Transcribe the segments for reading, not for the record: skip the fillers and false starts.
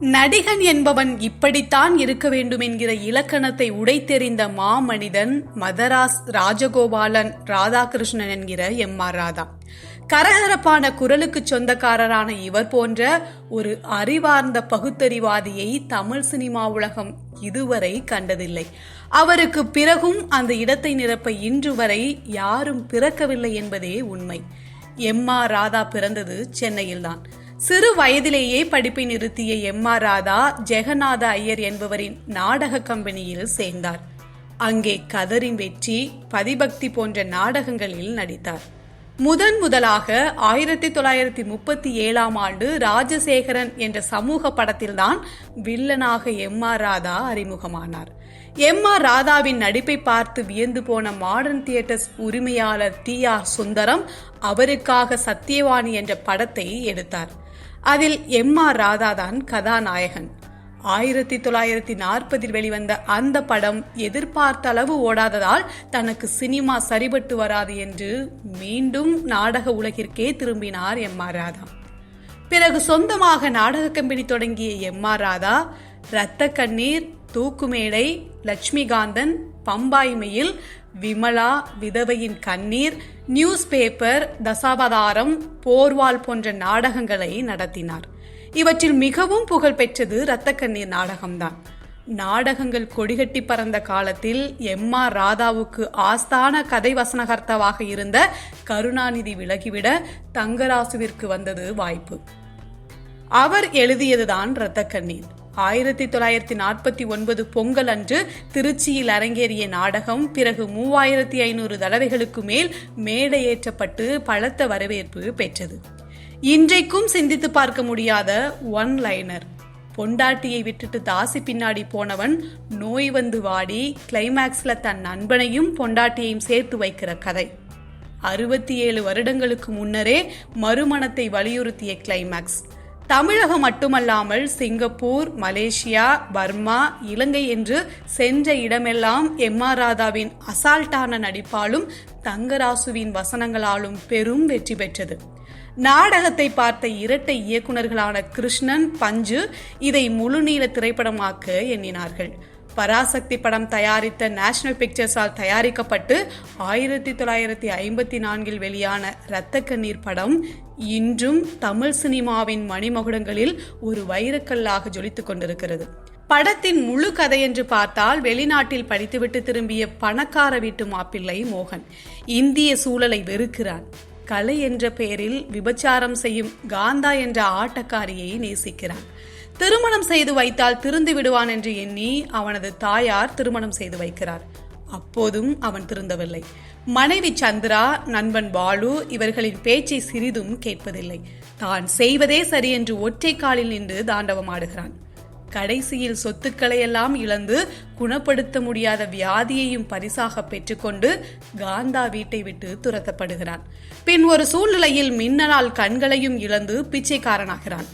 நடிகன் என்பவன் இப்படித்தான் இருக்க வேண்டும் என்கிற இலக்கணத்தை உடைத்தெறிந்த மாமனிதன் மதராஸ் ராஜகோபாலன் ராதாகிருஷ்ணன் என்கிற எம்.ஆர். ராதா. கரகரப்பான குரலுக்கு சொந்தக்காரரான இவர் போன்ற ஒரு அறிவார்ந்த பகுத்தறிவாதியை தமிழ் சினிமா உலகம் இதுவரை கண்டதில்லை. அவருக்கு பிறகும் அந்த இடத்தை நிரப்ப இன்று வரை யாரும் பிறக்கவில்லை என்பதே உண்மை. எம்.ஆர். ராதா பிறந்தது சென்னையில்தான். சிறு வயதிலேயே படிப்பை நிறுத்திய எம்.ஆர். ராதா ஜெகநாத ஐயர் என்பவரின் நாடக கம்பெனியில் சேர்ந்தார். அங்கே கதரின் வெற்றி, பதிபக்தி போன்ற நாடகங்களில் நடித்தார். முதலாக 1937ஆம் ஆண்டு ராஜசேகரன் என்ற சமூக படத்தில்தான் வில்லனாக எம்.ஆர். ராதா அறிமுகமானார். எம்.ஆர். ராதாவின் நடிப்பை பார்த்து வியந்து போன மாடர்ன் தியேட்டர்ஸ் உரிமையாளர் டி.ஆர். சுந்தரம் அவருக்காக சத்தியவாணி என்ற படத்தை எடுத்தார். அதில் எம்.ஆர். ராதா தான் கதாநாயகன். 1940 வெளிவந்த அந்த படம் எதிர்பார்த்த அளவு ஓடாததால் தனக்கு சினிமா சரிபட்டு வராது என்று மீண்டும் நாடக உலகிற்கே திரும்பினார் எம்.ஆர். ராதா. பிறகு சொந்தமாக நாடக கம்பெனி தொடங்கிய எம்.ஆர். ராதா இரத்த கண்ணீர், தூக்குமேடை, லட்சுமிகாந்தன், பம்பாய் மெயில், விமலா, விதவையின் கண்ணீர், நியூஸ் பேப்பர், தசாவதாரம், போர்வால் போன்ற நாடகங்களை நடத்தினார். இவற்றில் மிகவும் புகழ் பெற்றது இரத்த கண்ணீர் நாடகம்தான். நாடகங்கள் கொடிகட்டி பறந்த காலத்தில் எம்.ஆர். ராதாவுக்கு ஆஸ்தான கதை வசனகர்த்தாவாக இருந்த கருணாநிதி விலகிவிட தங்கராசுவிற்கு வந்தது வாய்ப்பு. அவர் எழுதியதுதான் இரத்த கண்ணீர். 1949 பொங்கல் அன்று திருச்சியில் அரங்கேறிய நாடகம் பிறகு 3500 தடவைகளுக்கு மேல் மேடையேற்றப்பட்டு பலத்த வரவேற்பு பெற்றது. இன்றைக்கும் சிந்தித்து பார்க்க முடியாத ஒன் லைனர். பொண்டாட்டியை விட்டுட்டு தாசி பின்னாடி போனவன் நோய் வந்து வாடி கிளைமேக்ஸ்ல தன் நண்பனையும் பொண்டாட்டியையும் சேர்த்து வைக்கிற கதை. 67 வருடங்களுக்கு முன்னரே மறுமணத்தை வலியுறுத்திய கிளைமேக்ஸ். தமிழகம் மட்டுமல்லாமல் சிங்கப்பூர், மலேசியா, பர்மா, இலங்கை என்று சென்ற இடமெல்லாம் எம்.ஆர். ராதாவின் அசால்ட்டான நடிப்பாலும் தங்கராசுவின் வசனங்களாலும் பெரும் வெற்றி பெற்றது. நாடகத்தை பார்த்த இரட்டை இயக்குநர்களான கிருஷ்ணன், பஞ்சு இதை முழுநீள திரைப்படமாக்க எண்ணினார்கள். பராசக்தி படம் தயாரித்த நேஷனல் பிக்சர்ஸால் தயாரிக்கப்பட்டு 1954 வெளியான இரத்த கண்ணீர் படம் இன்றும் தமிழ் சினிமாவின் மணிமகுடங்களில் ஒரு வைரக்கல்லாக ஜொலித்துக் கொண்டிருக்கிறது. படத்தின் முழு கதை என்று பார்த்தால் வெளிநாட்டில் படித்துவிட்டு திரும்பிய பணக்கார வீட்டு மாப்பிள்ளை மோகன் இந்திய சூழலை வெறுக்கிறான். கலை என்ற பெயரில் விபச்சாரம் செய்யும் காந்தா என்ற ஆட்டக்காரியை நேசிக்கிறான். திருமணம் செய்து வைத்தால் திருந்து விடுவான் என்று எண்ணி அவனது தாயார் திருமணம் செய்து வைக்கிறார். அப்போதும் அவன் திருந்தவில்லை. மனைவி சந்திரா, நண்பன் பாலு இவர்களின் பேச்சை சிறிதும் கேட்பதில்லை. தான் செய்வதே சரி என்று ஒற்றை காலில் நின்று தாண்டவமாடுகிறான். கடைசியில் சொத்துக்களை எல்லாம் இழந்து குணப்படுத்த முடியாத வியாதியையும் பரிசாக பெற்றுக்கொண்டு காந்தா வீட்டை விட்டு துரத்தப்படுகிறான். பின் ஒரு சூழ்நிலையில் மின்னலால் கண்களையும் இழந்து பிச்சைக்காரனாகிறான்.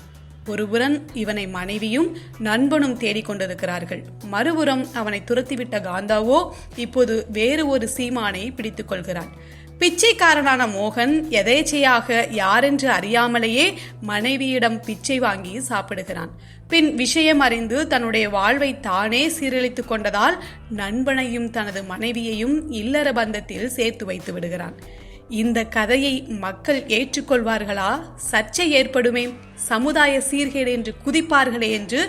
ஒருபுறம் இவனை மனைவியும் நண்பனும் தேடிக்கொண்டிருக்கிறார்கள். மறுபுறம் அவனை துரத்திவிட்ட காந்தாவோ இப்போது வேறு ஒரு சீமானை பிடித்துக் கொள்கிறான். பிச்சைக்காரனான மோகன் எதேச்சையாக யாரென்று அறியாமலேயே மனைவியிடம் பிச்சை வாங்கி சாப்பிடுகிறான். பின் விஷயம் அறிந்து தன்னுடைய வாழ்வை தானே சீரழித்துக் கொண்டதால் நண்பனையும் தனது மனைவியையும் இல்லற பந்தத்தில் சேர்த்து வைத்து விடுகிறான். இந்த கதையை மக்கள் ஏற்றுக்கொள்வார்களா? சர்ச்சை ஏற்படுமே, சமுதாய சீர்கேடு என்று குதிப்பார்களே என்று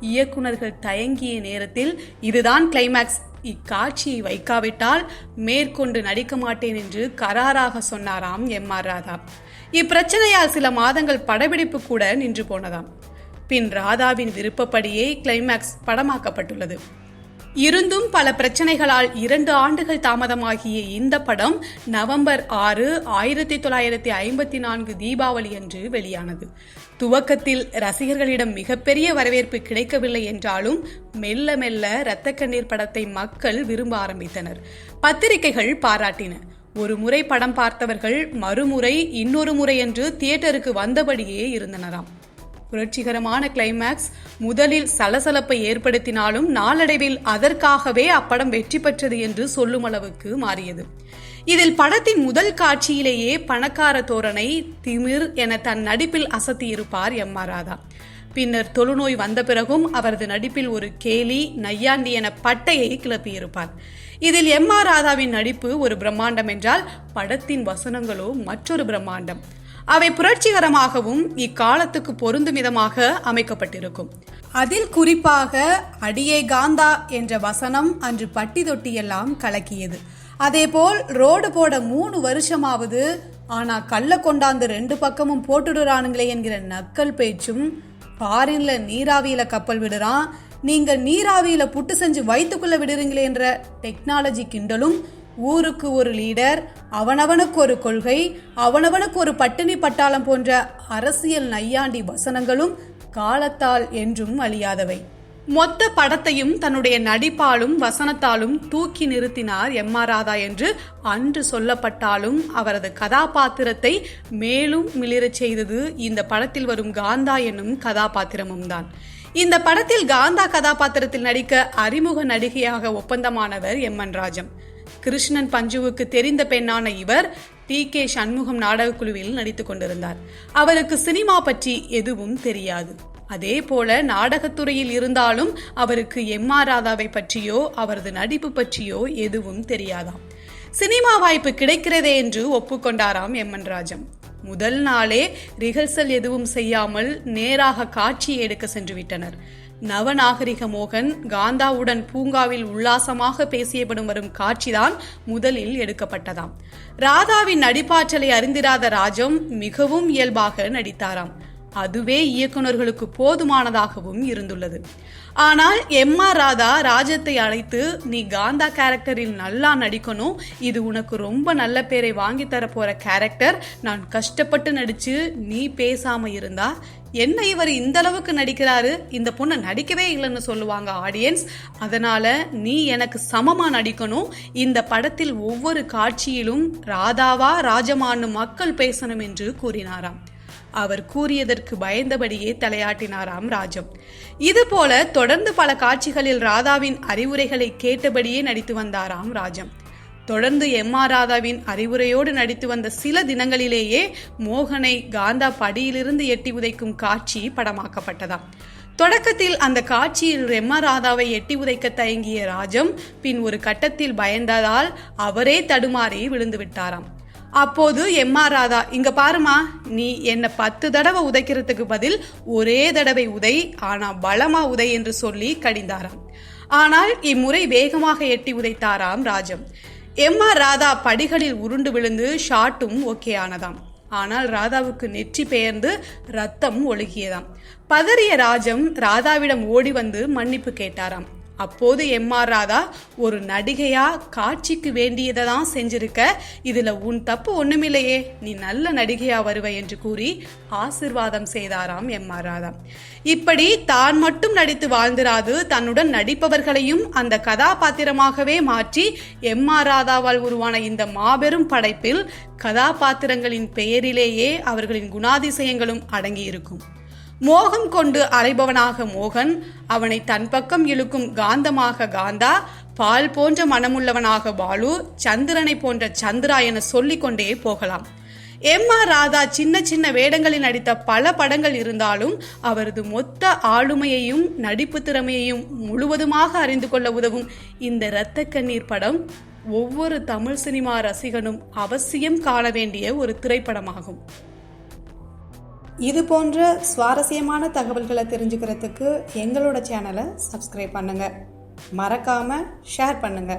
இயக்குநர்கள் தயங்கிய நேரத்தில் இதுதான் கிளைமேக்ஸ், இக்காட்சியை வைக்காவிட்டால் மேற்கொண்டு நடிக்க மாட்டேன் என்று கராராக சொன்னாராம் எம்.ஆர். ராதா. இப்பிரச்சனையால் சில மாதங்கள் படப்பிடிப்பு கூட நின்று போனதாம். பின் ராதாவின் விருப்பப்படியே கிளைமேக்ஸ் படமாக்கப்பட்டுள்ளது. இருந்தும் பல பிரச்சனைகளால் 2 ஆண்டுகள் தாமதமாகிய இந்த படம் நவம்பர் 6, 1954 தீபாவளி அன்று வெளியானது. துவக்கத்தில் ரசிகர்களிடம் மிகப்பெரிய வரவேற்பு கிடைக்கவில்லை என்றாலும் மெல்ல மெல்ல இரத்த கண்ணீர் படத்தை மக்கள் விரும்ப ஆரம்பித்தனர். பத்திரிகைகள் பாராட்டின. ஒரு முறை படம் பார்த்தவர்கள் மறுமுறை இன்னொரு முறை என்று தியேட்டருக்கு வந்தபடியே இருந்தனராம். புரட்சிகரமான கிளைமேக்ஸ் முதலில் சலசலப்பை ஏற்படுத்தினாலும் நாளடைவில் அதற்காகவே அப்படம் வெற்றி பெற்றது என்று சொல்லும் அளவுக்கு மாறியது. இதில் படத்தின் முதல் காட்சியிலேயே பணக்கார தோரணை, திமிர் என தன் நடிப்பில் அசத்தியிருப்பார் எம்.ஆர். ராதா. பின்னர் தொழுநோய் வந்த பிறகும் அவரது நடிப்பில் ஒரு கேலி, நையாண்டி என பட்டையை கிளப்பியிருப்பார். இதில் எம்.ஆர். ராதாவின் நடிப்பு ஒரு பிரம்மாண்டம் என்றால் படத்தின் வசனங்களோ மற்றொரு பிரம்மாண்டம். அவை புரட்சிகரமாகவும் இக்காலத்துக்கு பொருந்தும் விதமாக அமைக்கப்பட்டிருக்கும். அதில் குறிப்பாக அடியே காந்தா என்ற வசனம் அன்று பட்டி தொட்டியெல்லாம் கலக்கியது. அதேபோல் ரோடு போட 3 வருஷமாவது, ஆனா கல்ல கொண்டாந்து 2 பக்கமும் போட்டுடுறானுங்களே என்கிற நக்கல் பேச்சும், ஃபாரின்ல நீராவியில கப்பல் விடுறான், நீங்க நீராவியில புட்டு செஞ்சு வயிற்றுக்குள்ள விடுறீங்களே என்ற டெக்னாலஜி கிண்டலும், ஊருக்கு ஒரு லீடர், அவனவனுக்கு ஒரு கொள்கை, அவனவனுக்கு ஒரு பட்டினி பட்டாளம் போன்ற அரசியல் நையாண்டி வசனங்களும் காலத்தால் என்றும் அழியாதவை. மொத்த படத்தையும் தன்னுடைய நடிப்பாலும் வசனத்தாலும் தூக்கி நிறுத்தினார் எம்.ஆர். ராதா என்று அன்று சொல்லப்பட்டாலும் அவரது கதாபாத்திரத்தை மேலும் மிளிரச் செய்தது இந்த படத்தில் வரும் காந்தா என்னும் கதாபாத்திரமும் தான். இந்த படத்தில் காந்தா கதாபாத்திரத்தில் நடிக்க அறிமுக நடிகையாக ஒப்பந்தமானவர் எம்.என். ராஜம். கிருஷ்ணன் பஞ்சுவுக்கு தெரிந்த பெண்ணான இவர் டி.கே. சண்முகம் நாடகக்குழுவில் நடித்துக் கொண்டிருந்தார். அவருக்கு சினிமா பற்றி எதுவும் தெரியாது. அதே போல நாடகத்துறையில் இருந்தாலும் அவருக்கு எம்.ஆர். ராதாவை பற்றியோ அவரது நடிப்பு பற்றியோ எதுவும் தெரியாதாம். சினிமா வாய்ப்பு கிடைக்கிறதே என்று ஒப்புக்கொண்டாராம் எம்.என். ராஜம். முதல் நாளே ரிஹர்சல் எதுவும் செய்யாமல் நேராக காட்சியை எடுக்க சென்று விட்டனர். நவநாகரிக மோகன் காந்தாவுடன் பூங்காவில் உல்லாசமாக பேசியபடும் வரும் காட்சிதான் முதலில் எடுக்கப்பட்டதாம். ராதாவின் நடிப்பாற்றலை அறிந்திராத ராஜம் மிகவும் இயல்பாக நடித்தாராம். அதுவே இயக்குநர்களுக்கு போதுமானதாகவும் இருந்துள்ளது. ஆனால் எம்.ஆர். ராதா ராஜத்தை அழைத்து, நீ காந்தா கேரக்டரில் நல்லா நடிக்கணும், இது உனக்கு ரொம்ப நல்ல பேரை வாங்கி தர போற கேரக்டர், நான் கஷ்டப்பட்டு நடிச்சு நீ பேசாம இருந்தா என்ன இவர் இந்த அளவுக்கு நடிக்கிறாரு, இந்த பொண்ணு நடிக்கவே இல்லைன்னு சொல்லுவாங்க ஆடியன்ஸ், அதனால நீ எனக்கு சமமா நடிக்கணும், இந்த படத்தில் ஒவ்வொரு காட்சியிலும் ராதாவா ராஜமான்னு மக்கள் பேசணும் என்று கூறினாராம். அவர் கூறியதற்கு பயந்தபடியே தலையாட்டினாராம் ராஜம். இது போல தொடர்ந்து பல காட்சிகளில் ராதாவின் அறிவுரைகளை கேட்டபடியே நடித்து வந்தாராம் ராஜம். தொடர்ந்து எம்.ஆர். ராதாவின் அறிவுரையோடு நடித்து வந்த சில தினங்களிலேயே மோகனை காந்தா படியிலிருந்து எட்டி உதைக்கும் காட்சி படமாக்கப்பட்டதாம். தொடக்கத்தில் அந்த காட்சியில் எம்.ஆர். ராதாவை எட்டி உதைக்க தயங்கிய ராஜம் பின் ஒரு கட்டத்தில் பயந்ததால் அவரே தடுமாறி விழுந்து விட்டாராம். அப்போது எம்.ஆர். ராதா, இங்க பாருமா, நீ என்ன 10 தடவை உதைக்கிறதுக்கு பதில் ஒரே தடவை உதை, ஆனா பலமா உதை என்று சொல்லி கடிந்தாராம். ஆனால் இம்முறை வேகமாக எட்டி உதைத்தாராம் ராஜம். எம்.ஆர். ராதா படிகளில் உருண்டு விழுந்து ஷாட்டும் ஓகே ஆனதாம். ஆனால் ராதாவுக்கு நெற்றி பெயர்ந்து ரத்தம் ஒழுகியதாம். பதறிய ராஜம் ராதாவிடம் ஓடி வந்து மன்னிப்பு கேட்டாராம். அப்போது எம்.ஆர். ராதா, ஒரு நடிகையா காட்சிக்கு வேண்டியதை தான் செஞ்சிருக்க, இதுல உன் தப்பு ஒண்ணுமில்லையே, நீ நல்ல நடிகையா வருவ என்று கூறி ஆசிர்வாதம் செய்தாராம் எம்.ஆர். ராதா. இப்படி தான் மட்டும் நடித்து வாழ்ந்திராது, தன்னுடன் நடிப்பவர்களையும் அந்த கதாபாத்திரமாகவே மாற்றி எம்.ஆர். ராதாவால் உருவான இந்த மாபெரும் படைப்பில் கதாபாத்திரங்களின் பெயரிலேயே அவர்களின் குணாதிசயங்களும் அடங்கியிருக்கும். மோகம் கொண்டு அலைபவனாக மோகன், அவனை தன் பக்கம் இழுக்கும் காந்தமாக காந்தா, பால் போன்ற மனமுள்ளவனாக பாலு, சந்திரனை போன்ற சந்திரா என சொல்லிக்கொண்டே போகலாம். எம்.ஆர். ராதா சின்ன சின்ன வேடங்களில் நடித்த பல படங்கள் இருந்தாலும் அவரது மொத்த ஆளுமையையும் நடிப்பு திறமையையும் முழுவதுமாக அறிந்து கொள்ள உதவும் இந்த இரத்த கண்ணீர் படம் ஒவ்வொரு தமிழ் சினிமா ரசிகனும் அவசியம் காண வேண்டிய ஒரு திரைப்படமாகும். இது போன்ற சுவாரஸ்யமான தகவல்களை தெரிஞ்சுக்கிறதுக்கு எங்களோட சேனலை சப்ஸ்கிரைப் பண்ணுங்க, மறக்காம ஷேர் பண்ணுங்க.